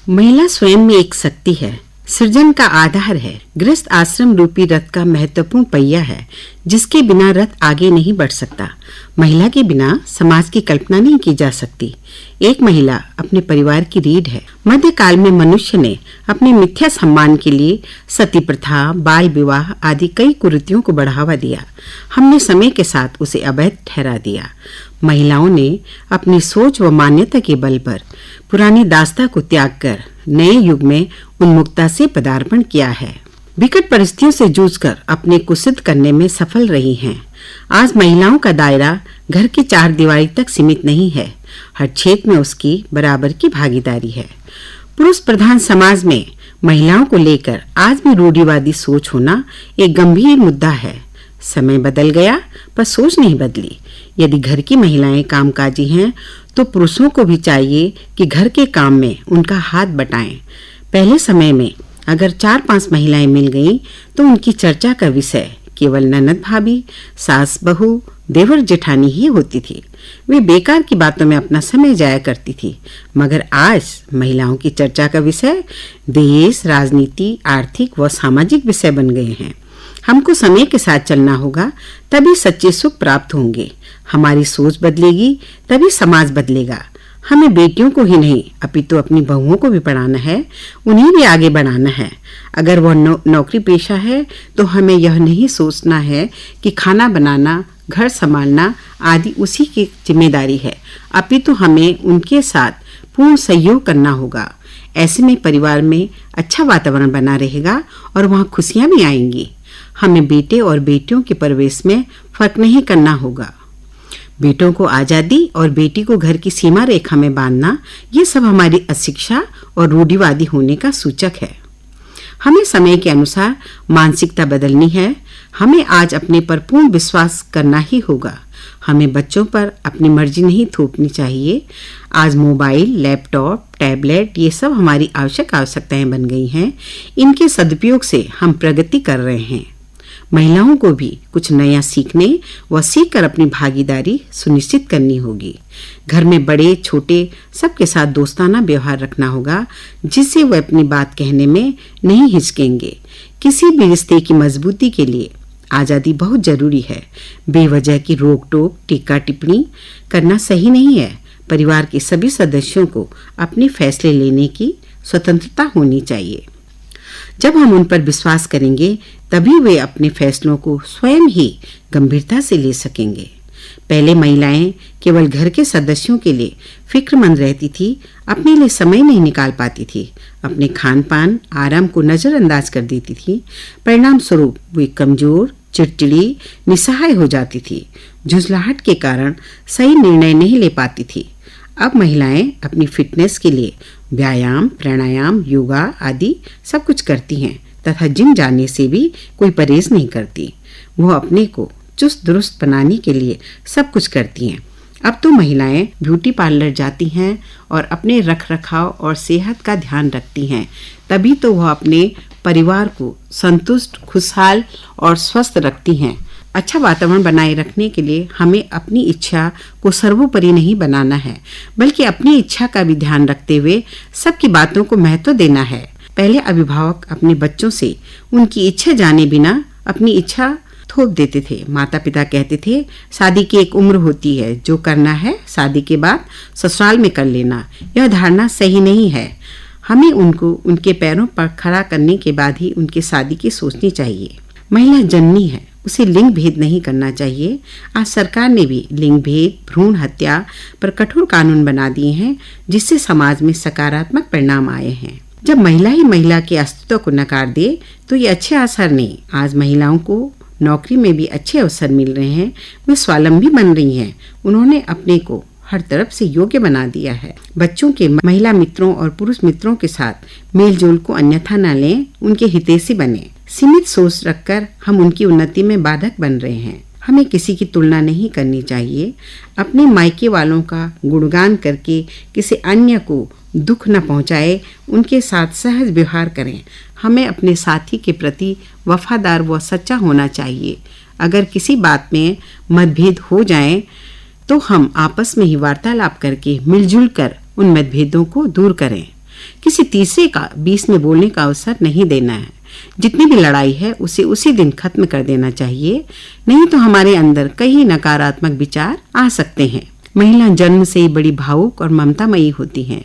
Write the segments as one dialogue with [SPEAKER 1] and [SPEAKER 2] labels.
[SPEAKER 1] महिला स्वयं में एक शक्ति है, सृजन का आधार है, गृहस्थ आश्रम रूपी रथ का महत्वपूर्ण पहिया है, जिसके बिना रथ आगे नहीं बढ़ सकता। महिला के बिना समाज की कल्पना नहीं की जा सकती। एक महिला अपने परिवार की रीढ़ है। मध्यकाल में मनुष्य ने अपने मिथ्या सम्मान के लिए सती प्रथा, बाल विवाह आदि कई कुरीतियों को बढ़ावा दिया। हमने समय के साथ उसे अवैध ठहरा दिया। महिलाओं ने अपनी सोच व मान्यता के बल पर पुरानी दास्ता को त्याग कर नए युग में उन्मुक्तता से पदार्पण किया है। विकट परिस्थितियों से जूझकर अपने को सिद्ध करने में सफल रही हैं। आज महिलाओं का दायरा घर की चार दीवारी तक सीमित नहीं है। हर क्षेत्र में उसकी बराबर की भागीदारी है। पुरुष प्रधान समाज में महिलाओं को लेकर आज भी रूढ़िवादी सोच होना एक गंभीर मुद्दा है। समय बदल गया पर सोच नहीं बदली। यदि घर की महिलाएं कामकाजी हैं तो पुरुषों को भी चाहिए कि घर के काम में उनका हाथ बटाएं। पहले समय में अगर 4-5 महिलाएं मिल गईं तो उनकी चर्चा का विषय केवल ननद भाभी, सास बहू, देवर जेठानी ही होती थी। वे बेकार की बातों में अपना समय जाया करती थी। मगर आज महिलाओं की चर्चा का विषय देश, राजनीति, आर्थिक व सामाजिक विषय बन गए हैं। हमको समय के साथ चलना होगा, तभी सच्चे सुख प्राप्त होंगे। हमारी सोच बदलेगी तभी समाज बदलेगा। हमें बेटियों को ही नहीं अपितु अपनी बहुओं को भी पढ़ाना है, उन्हें भी आगे बढ़ाना है। अगर वह नौकरी पेशा है तो हमें यह नहीं सोचना है कि खाना बनाना, घर संभालना आदि उसी की जिम्मेदारी है, अपितु हमें उनके साथ पूर्ण सहयोग करना होगा। ऐसे में परिवार में अच्छा वातावरण बना रहेगा और वहाँ खुशियाँ भी आएंगी। हमें बेटे और बेटियों के परवेश में फर्क नहीं करना होगा। बेटों को आज़ादी और बेटी को घर की सीमा रेखा में बांधना, ये सब हमारी अशिक्षा और रूढ़िवादी होने का सूचक है। हमें समय के अनुसार मानसिकता बदलनी है। हमें आज अपने पर पूर्ण विश्वास करना ही होगा। हमें बच्चों पर अपनी मर्जी नहीं थोपनी चाहिए। आज मोबाइल, लैपटॉप, टैबलेट ये सब हमारी आवश्यकताएं बन गई हैं। इनके सदुपयोग से हम प्रगति कर रहे हैं। महिलाओं को भी कुछ नया सीखने व सीखकर अपनी भागीदारी सुनिश्चित करनी होगी। घर में बड़े छोटे सबके साथ दोस्ताना व्यवहार रखना होगा, जिससे वे अपनी बात कहने में नहीं हिचकेंगे। किसी भी रिश्ते की मजबूती के लिए आज़ादी बहुत जरूरी है। बेवजह की रोक टोक, टीका टिप्पणी करना सही नहीं है। परिवार के सभी सदस्यों को अपने फैसले लेने की स्वतंत्रता होनी चाहिए। जब हम उन पर विश्वास करेंगे तभी वे अपने फैसलों को स्वयं ही गंभीरता से ले सकेंगे। पहले महिलाएं केवल घर के सदस्यों के लिए फिक्रमंद रहती थी, अपने लिए समय नहीं निकाल पाती थी, अपने खान पान, आराम को नजरअंदाज कर देती थी। परिणाम स्वरूप वे कमजोर, चिड़चिड़ी, निसहाय हो जाती थी। झुंझलाहट के कारण सही निर्णय नहीं ले पाती थी। अब महिलाएं अपनी फिटनेस के लिए व्यायाम, प्राणायाम, योगा आदि सब कुछ करती हैं तथा जिम जाने से भी कोई परहेज नहीं करती। वह अपने को चुस्त दुरुस्त बनाने के लिए सब कुछ करती हैं। अब तो महिलाएं ब्यूटी पार्लर जाती हैं और अपने रख रखाव और सेहत का ध्यान रखती हैं। तभी तो वह अपने परिवार को संतुष्ट, खुशहाल और स्वस्थ रखती हैं। अच्छा वातावरण बनाए रखने के लिए हमें अपनी इच्छा को सर्वोपरि नहीं बनाना है, बल्कि अपनी इच्छा का भी ध्यान रखते हुए सबकी बातों को महत्व देना है। पहले अभिभावक अपने बच्चों से उनकी इच्छा जाने बिना अपनी इच्छा थोप देते थे। माता पिता कहते थे, शादी की एक उम्र होती है, जो करना है शादी के बाद ससुराल में कर लेना। यह धारणा सही नहीं है। हमें उनको उनके पैरों पर खड़ा करने के बाद ही उनकी शादी की सोचनी चाहिए। महिला जननी है, उसे लिंग भेद नहीं करना चाहिए। आज सरकार ने भी लिंग भेद, भ्रूण हत्या पर कठोर कानून बना दिए हैं, जिससे समाज में सकारात्मक परिणाम आए हैं। जब महिला ही महिला के अस्तित्व को नकार दे तो ये अच्छे असर नहीं। आज महिलाओं को नौकरी में भी अच्छे अवसर मिल रहे हैं। वे स्वावलंबी बन रही हैं। उन्होंने अपने को हर तरफ से योग्य बना दिया है। बच्चों के महिला मित्रों और पुरुष मित्रों के साथ मेलजोल को अन्यथा न लें, उनके हितैषी बने। सीमित सोच रखकर हम उनकी उन्नति में बाधक बन रहे हैं। हमें किसी की तुलना नहीं करनी चाहिए। अपने मायके वालों का गुणगान करके किसी अन्य को दुख न पहुंचाए, उनके साथ सहज व्यवहार करें। हमें अपने साथी के प्रति वफादार व सच्चा होना चाहिए। अगर किसी बात में मतभेद हो जाए तो हम आपस में ही वार्तालाप करके मिलजुल कर उन मतभेदों को दूर करें। किसी तीसरे का बीच में बोलने का अवसर नहीं देना है। जितनी भी लड़ाई है उसे उसी दिन खत्म कर देना चाहिए, नहीं तो हमारे अंदर कई नकारात्मक विचार आ सकते हैं। महिला जन्म से ही बड़ी भावुक और ममतामयी होती हैं।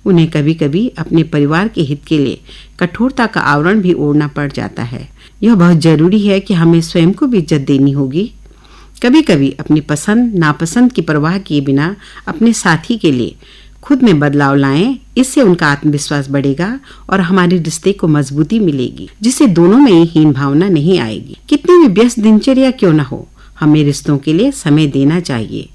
[SPEAKER 1] उन्हें कभी कभी अपने परिवार के हित के लिए कठोरता का आवरण भी ओढ़ना पड़ जाता है। यह बहुत जरूरी है कि हमें स्वयं को भी इज्जत देनी होगी। कभी कभी अपनी पसंद नापसंद की परवाह किए बिना अपने साथी के लिए खुद में बदलाव लाएं। इससे उनका आत्मविश्वास बढ़ेगा और हमारे रिश्ते को मजबूती मिलेगी, जिससे दोनों में हीन भावना नहीं आएगी। कितनी भी व्यस्त दिनचर्या क्यों न हो, हमें रिश्तों के लिए समय देना चाहिए।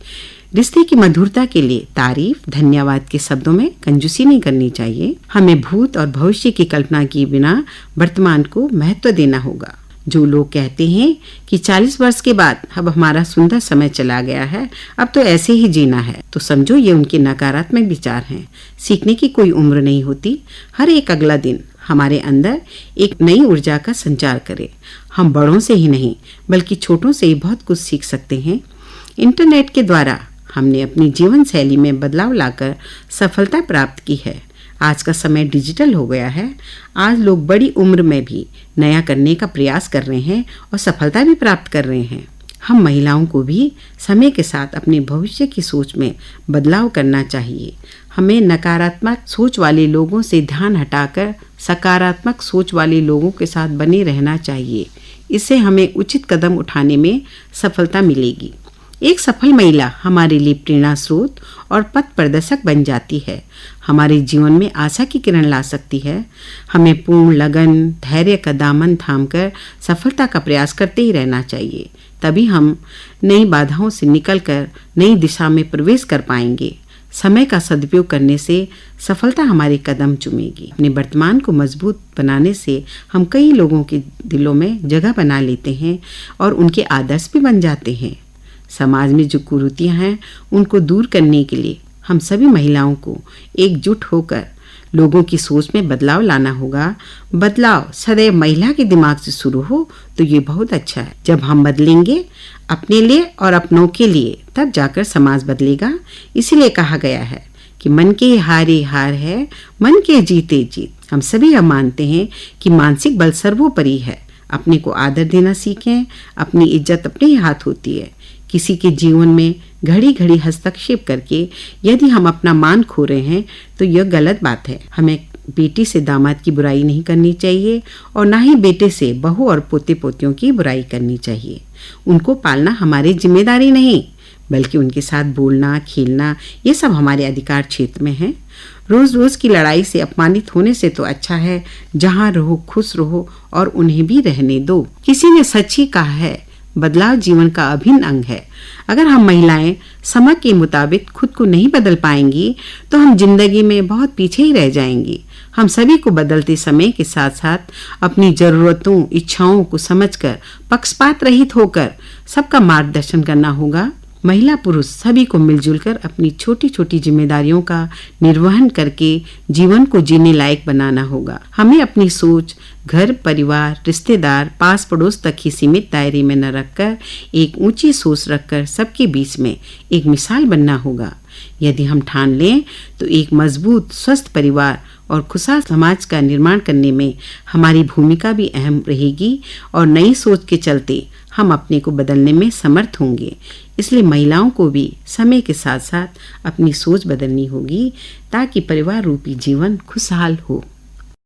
[SPEAKER 1] रिश्ते की मधुरता के लिए तारीफ, धन्यवाद के शब्दों में कंजूसी नहीं करनी चाहिए। हमें भूत और भविष्य की कल्पना किए बिना वर्तमान को महत्व देना होगा। जो लोग कहते हैं कि 40 वर्ष के बाद अब हमारा सुंदर समय चला गया है, अब तो ऐसे ही जीना है, तो समझो ये उनके नकारात्मक विचार हैं। सीखने की कोई उम्र नहीं होती। हर एक अगला दिन हमारे अंदर एक नई ऊर्जा का संचार करे। हम बड़ों से ही नहीं बल्कि छोटों से ही बहुत कुछ सीख सकते हैं। इंटरनेट के द्वारा हमने अपनी जीवन शैली में बदलाव लाकर सफलता प्राप्त की है। आज का समय डिजिटल हो गया है। आज लोग बड़ी उम्र में भी नया करने का प्रयास कर रहे हैं और सफलता भी प्राप्त कर रहे हैं। हम महिलाओं को भी समय के साथ अपने भविष्य की सोच में बदलाव करना चाहिए। हमें नकारात्मक सोच वाले लोगों से ध्यान हटाकर सकारात्मक सोच वाले लोगों के साथ बने रहना चाहिए। इससे हमें उचित कदम उठाने में सफलता मिलेगी। एक सफल महिला हमारे लिए प्रेरणा स्रोत और पथ प्रदर्शक बन जाती है। हमारे जीवन में आशा की किरण ला सकती है। हमें पूर्ण लगन, धैर्य का दामन थामकर सफलता का प्रयास करते ही रहना चाहिए। तभी हम नई बाधाओं से निकलकर नई दिशा में प्रवेश कर पाएंगे। समय का सदुपयोग करने से सफलता हमारे कदम चूमेगी। अपने वर्तमान को मजबूत बनाने से हम कई लोगों के दिलों में जगह बना लेते हैं और उनके आदर्श भी बन जाते हैं। समाज में जो कुरीतियां हैं उनको दूर करने के लिए हम सभी महिलाओं को एकजुट होकर लोगों की सोच में बदलाव लाना होगा। बदलाव सदैव महिला के दिमाग से शुरू हो तो ये बहुत अच्छा है। जब हम बदलेंगे अपने लिए और अपनों के लिए, तब जाकर समाज बदलेगा। इसीलिए कहा गया है कि मन के हारे हार है, मन के जीते जीत। हम सभी यह मानते हैं कि मानसिक बल सर्वोपरि है। अपने को आदर देना सीखें। अपनी इज्जत अपने ही हाथ होती है। किसी के जीवन में घड़ी घड़ी हस्तक्षेप करके यदि हम अपना मान खो रहे हैं तो यह गलत बात है। हमें बेटी से दामाद की बुराई नहीं करनी चाहिए और ना ही बेटे से बहू और पोते पोतियों की बुराई करनी चाहिए। उनको पालना हमारी जिम्मेदारी नहीं, बल्कि उनके साथ बोलना, खेलना, ये सब हमारे अधिकार क्षेत्र में है। रोज रोज की लड़ाई से अपमानित होने से तो अच्छा है जहाँ रहो खुश रहो और उन्हें भी रहने दो। किसी ने सच ही कहा है, बदलाव जीवन का अभिन्न अंग है। अगर हम महिलाएं समय के मुताबिक खुद को नहीं बदल पाएंगी तो हम जिंदगी में बहुत पीछे ही रह जाएंगी। हम सभी को बदलते समय के साथ साथ अपनी जरूरतों, इच्छाओं को समझकर पक्षपात रहित होकर सबका मार्गदर्शन करना होगा। महिला पुरुष सभी को मिलजुल कर अपनी छोटी छोटी जिम्मेदारियों का निर्वहन करके जीवन को जीने लायक बनाना होगा। हमें अपनी सोच घर, परिवार, रिश्तेदार, पास पड़ोस तक ही सीमित दायरे में न रखकर एक ऊंची सोच रखकर सबके बीच में एक मिसाल बनना होगा। यदि हम ठान लें तो एक मजबूत, स्वस्थ परिवार और खुशहाल समाज का निर्माण करने में हमारी भूमिका भी अहम रहेगी और नई सोच के चलते हम अपने को बदलने में समर्थ होंगे। इसलिए महिलाओं को भी समय के साथ साथ अपनी सोच बदलनी होगी ताकि परिवार रूपी जीवन खुशहाल हो।